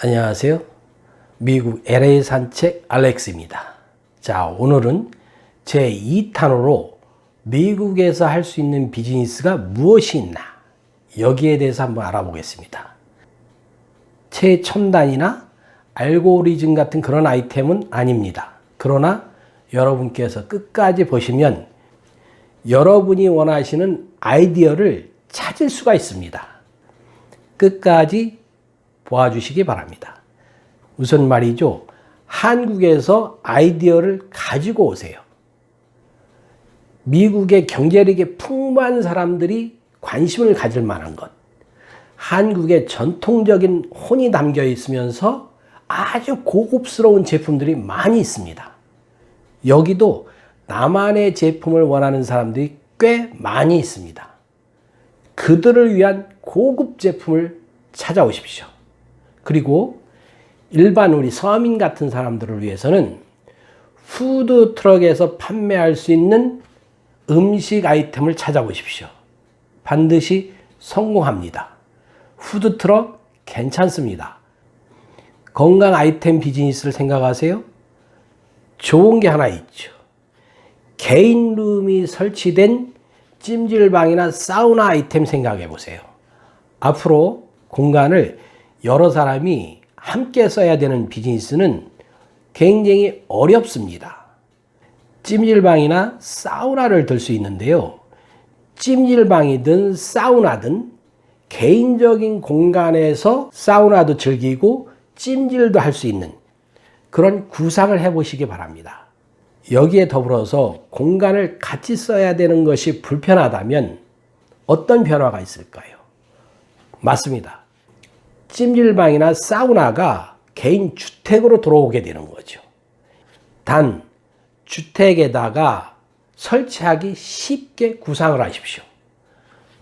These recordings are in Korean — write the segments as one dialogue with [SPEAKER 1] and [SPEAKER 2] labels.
[SPEAKER 1] 안녕하세요. 미국 LA 산책 알렉스입니다. 자, 오늘은 제 2탄으로 미국에서 할 수 있는 비즈니스가 무엇이 있나 여기에 대해서 한번 알아보겠습니다. 최첨단이나 알고리즘 같은 그런 아이템은 아닙니다. 그러나 여러분께서 끝까지 보시면 여러분이 원하시는 아이디어를 찾을 수가 있습니다. 끝까지 보아주시기 바랍니다. 우선 말이죠. 한국에서 아이디어를 가지고 오세요. 미국의 경제력이 풍부한 사람들이 관심을 가질 만한 것. 한국의 전통적인 혼이 담겨 있으면서 아주 고급스러운 제품들이 많이 있습니다. 여기도 나만의 제품을 원하는 사람들이 꽤 많이 있습니다. 그들을 위한 고급 제품을 찾아오십시오. 그리고 일반 우리 서민 같은 사람들을 위해서는 푸드트럭에서 판매할 수 있는 음식 아이템을 찾아보십시오. 반드시 성공합니다. 푸드트럭 괜찮습니다. 건강 아이템 비즈니스를 생각하세요? 좋은 게 하나 있죠. 개인 룸이 설치된 찜질방이나 사우나 아이템 생각해 보세요. 앞으로 공간을 여러 사람이 함께 써야 되는 비즈니스는 굉장히 어렵습니다. 찜질방이나 사우나를 들 수 있는데요. 찜질방이든 사우나든 개인적인 공간에서 사우나도 즐기고 찜질도 할 수 있는 그런 구상을 해보시기 바랍니다. 여기에 더불어서 공간을 같이 써야 되는 것이 불편하다면 어떤 변화가 있을까요? 맞습니다. 찜질방이나 사우나가 개인 주택으로 들어오게 되는 거죠. 단, 주택에다가 설치하기 쉽게 구상을 하십시오.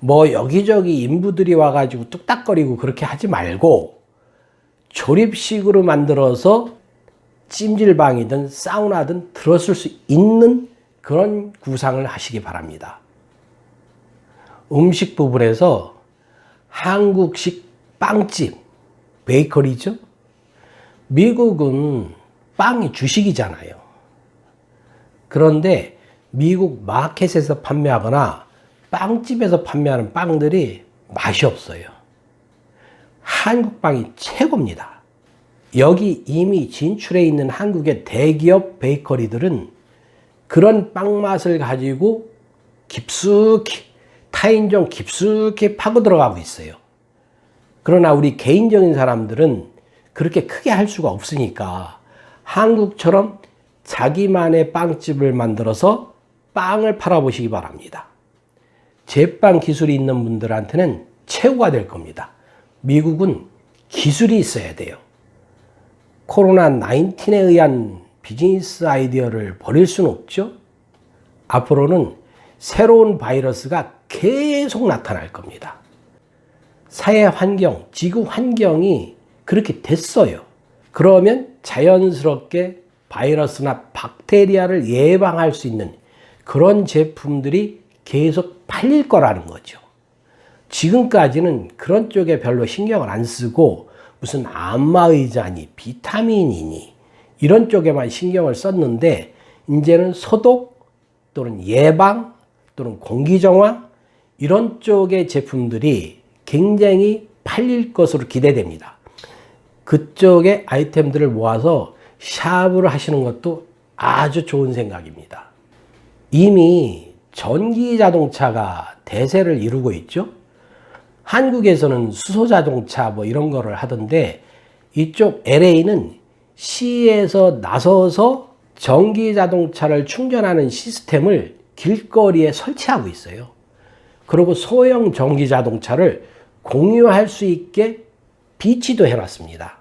[SPEAKER 1] 뭐 여기저기 인부들이 와가지고 뚝딱거리고 그렇게 하지 말고 조립식으로 만들어서 찜질방이든 사우나든 들었을 수 있는 그런 구상을 하시기 바랍니다. 음식 부분에서 한국식 빵집, 베이커리죠? 미국은 빵이 주식이잖아요. 그런데 미국 마켓에서 판매하거나 빵집에서 판매하는 빵들이 맛이 없어요. 한국 빵이 최고입니다. 여기 이미 진출해 있는 한국의 대기업 베이커리들은 그런 빵 맛을 가지고 깊숙이 타인종 깊숙이 파고 들어가고 있어요. 그러나 우리 개인적인 사람들은 그렇게 크게 할 수가 없으니까 한국처럼 자기만의 빵집을 만들어서 빵을 팔아보시기 바랍니다. 제빵 기술이 있는 분들한테는 최고가 될 겁니다. 미국은 기술이 있어야 돼요. 코로나19에 의한 비즈니스 아이디어를 버릴 수는 없죠. 앞으로는 새로운 바이러스가 계속 나타날 겁니다. 사회 환경, 지구 환경이 그렇게 됐어요. 그러면 자연스럽게 바이러스나 박테리아를 예방할 수 있는 그런 제품들이 계속 팔릴 거라는 거죠. 지금까지는 그런 쪽에 별로 신경을 안 쓰고 무슨 안마의자니 비타민이니 이런 쪽에만 신경을 썼는데 이제는 소독 또는 예방 또는 공기정화 이런 쪽의 제품들이 굉장히 팔릴 것으로 기대됩니다. 그쪽의 아이템들을 모아서 샵을 하시는 것도 아주 좋은 생각입니다. 이미 전기 자동차가 대세를 이루고 있죠. 한국에서는 수소 자동차 뭐 이런 거를 하던데 이쪽 LA는 시에서 나서서 전기 자동차를 충전하는 시스템을 길거리에 설치하고 있어요. 그리고 소형 전기 자동차를 공유할 수 있게 비치도 해놨습니다.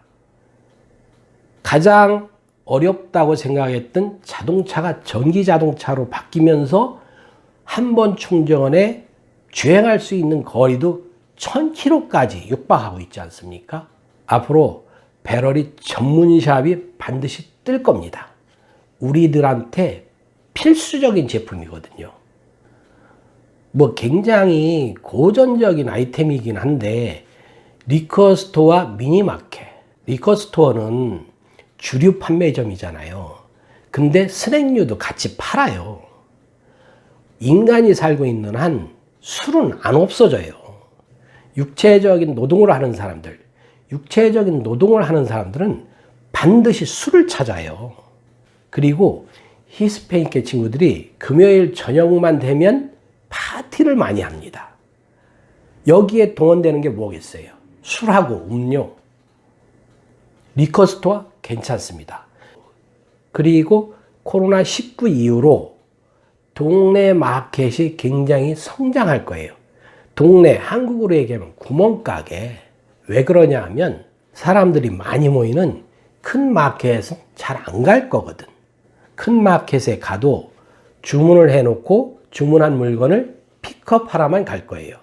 [SPEAKER 1] 가장 어렵다고 생각했던 자동차가 전기 자동차로 바뀌면서 한 번 충전에 주행할 수 있는 거리도 1000km까지 육박하고 있지 않습니까? 앞으로 배터리 전문샵이 반드시 뜰 겁니다. 우리들한테 필수적인 제품이거든요. 뭐 굉장히 고전적인 아이템이긴 한데 리커 스토어와 미니마켓 리커스토어는 주류 판매점이잖아요. 근데 스낵류도 같이 팔아요. 인간이 살고 있는 한 술은 안 없어져요. 육체적인 노동을 하는 사람들, 육체적인 노동을 하는 사람들은 반드시 술을 찾아요. 그리고 히스패닉계 친구들이 금요일 저녁만 되면 파티를 많이 합니다. 여기에 동원되는 게 뭐겠어요? 술하고 음료. 리커스토어 괜찮습니다. 그리고 코로나19 이후로 동네 마켓이 굉장히 성장할 거예요. 동네, 한국으로 얘기하면 구멍가게. 왜 그러냐 하면 사람들이 많이 모이는 큰 마켓은 잘 안 갈 거거든. 큰 마켓에 가도 주문을 해놓고 주문한 물건을 픽업하러만 갈 거예요.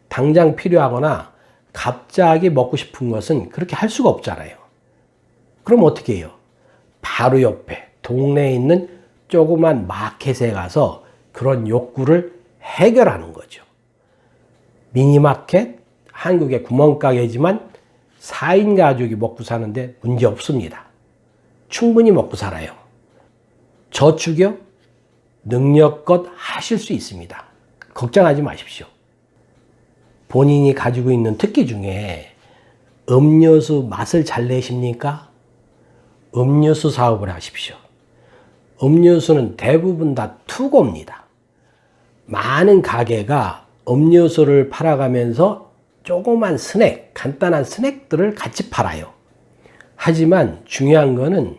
[SPEAKER 1] 당장 필요하거나 갑자기 먹고 싶은 것은 그렇게 할 수가 없잖아요. 그럼 어떻게 해요? 바로 옆에 동네에 있는 조그만 마켓에 가서 그런 욕구를 해결하는 거죠. 미니마켓, 한국의 구멍가게지만 4인 가족이 먹고 사는데 문제 없습니다. 충분히 먹고 살아요. 저축이요? 능력껏 하실 수 있습니다. 걱정하지 마십시오. 본인이 가지고 있는 특기 중에 음료수 맛을 잘 내십니까? 음료수 사업을 하십시오. 음료수는 대부분 다 투고입니다. 많은 가게가 음료수를 팔아가면서 조그만 스낵, 간단한 스낵들을 같이 팔아요. 하지만 중요한 거는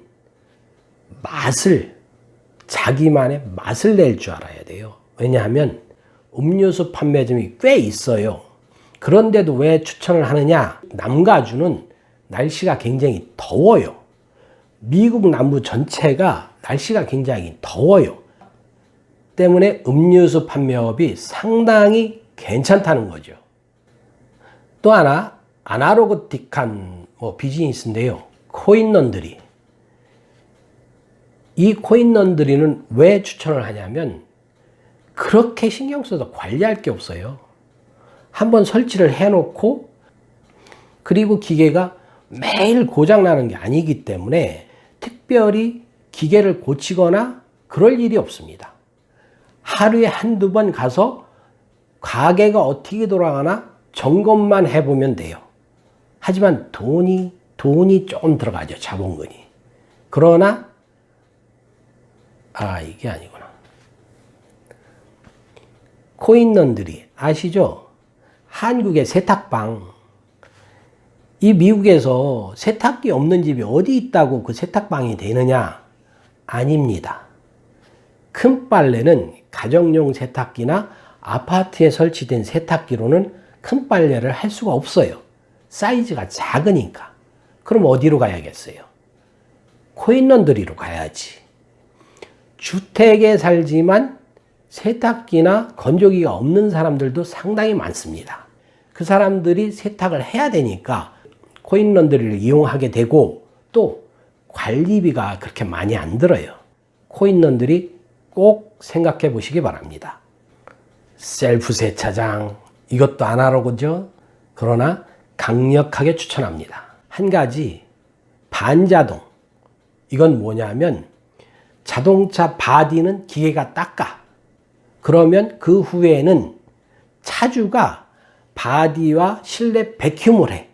[SPEAKER 1] 자기만의 맛을 낼 줄 알아야 돼요. 왜냐하면 음료수 판매점이 꽤 있어요. 그런데도 왜 추천을 하느냐? 남가주는 날씨가 굉장히 더워요. 미국 남부 전체가 날씨가 굉장히 더워요. 때문에 음료수 판매업이 상당히 괜찮다는 거죠. 또 하나 아나로그틱한 비즈니스인데요. 코인 런드리. 이 코인 런드리는 왜 추천을 하냐면 그렇게 신경 써서 관리할 게 없어요. 한번 설치를 해놓고 그리고 기계가 매일 고장나는 게 아니기 때문에 특별히 기계를 고치거나 그럴 일이 없습니다. 하루에 한두 번 가서 가게가 어떻게 돌아가나 점검만 해보면 돼요. 하지만 돈이 좀 들어가죠. 자본금이. 그러나 이게 아니구나. 코인 런드리 아시죠? 한국의 세탁방. 이 미국에서 세탁기 없는 집이 어디 있다고 그 세탁방이 되느냐? 아닙니다. 큰 빨래는 가정용 세탁기나 아파트에 설치된 세탁기로는 큰 빨래를 할 수가 없어요. 사이즈가 작으니까. 그럼 어디로 가야겠어요? 코인 런드리로 가야지. 주택에 살지만 세탁기나 건조기가 없는 사람들도 상당히 많습니다. 그 사람들이 세탁을 해야 되니까 코인 런드리를 이용하게 되고 또 관리비가 그렇게 많이 안 들어요. 코인 런드리 꼭 생각해 보시기 바랍니다. 셀프 세차장, 이것도 아나로그죠? 그러나 강력하게 추천합니다. 한 가지, 반자동. 이건 뭐냐면 자동차 바디는 기계가 닦아. 그러면 그 후에는 차주가 바디와 실내 배큐을 해.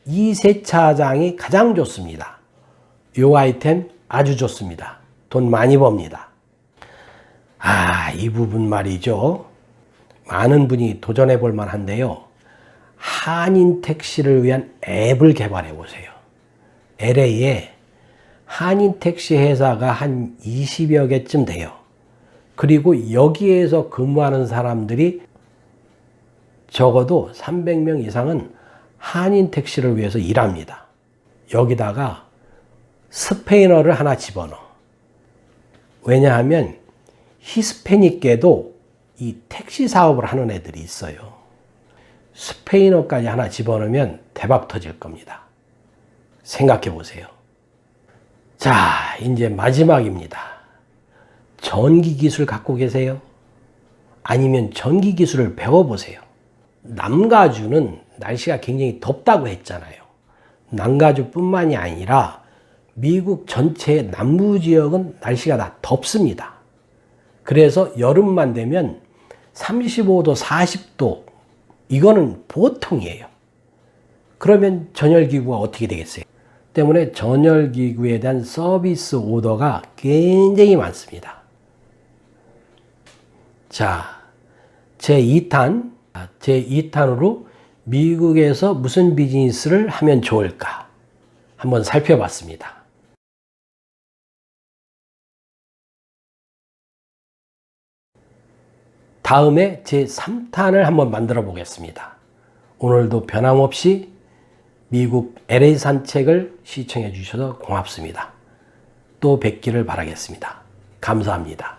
[SPEAKER 1] 이 세차장이 가장 좋습니다. 이 아이템 아주 좋습니다. 돈 많이 법니다. 이 부분 말이죠. 많은 분이 도전해 볼 만한데요. 한인 택시를 위한 앱을 개발해 보세요. LA에 한인 택시 회사가 한 20여 개쯤 돼요. 그리고 여기에서 근무하는 사람들이 적어도 300명 이상은 한인 택시를 위해서 일합니다. 여기다가 스페인어를 하나 집어넣어. 왜냐하면 히스패닉계도 이 택시 사업을 하는 애들이 있어요. 스페인어까지 하나 집어넣으면 대박 터질 겁니다. 생각해 보세요. 자, 이제 마지막입니다. 전기 기술 갖고 계세요? 아니면 전기 기술을 배워보세요. 남가주는 날씨가 굉장히 덥다고 했잖아요. 남가주뿐만이 아니라 미국 전체의 남부 지역은 날씨가 다 덥습니다. 그래서 여름만 되면 35도, 40도 이거는 보통이에요. 그러면 전열기구가 어떻게 되겠어요? 때문에 전열기구에 대한 서비스 오더가 굉장히 많습니다. 자, 제2탄으로 미국에서 무슨 비즈니스를 하면 좋을까 한번 살펴봤습니다. 다음에 제3탄을 한번 만들어 보겠습니다. 오늘도 변함없이 미국 LA 산책을 시청해 주셔서 고맙습니다. 또 뵙기를 바라겠습니다. 감사합니다.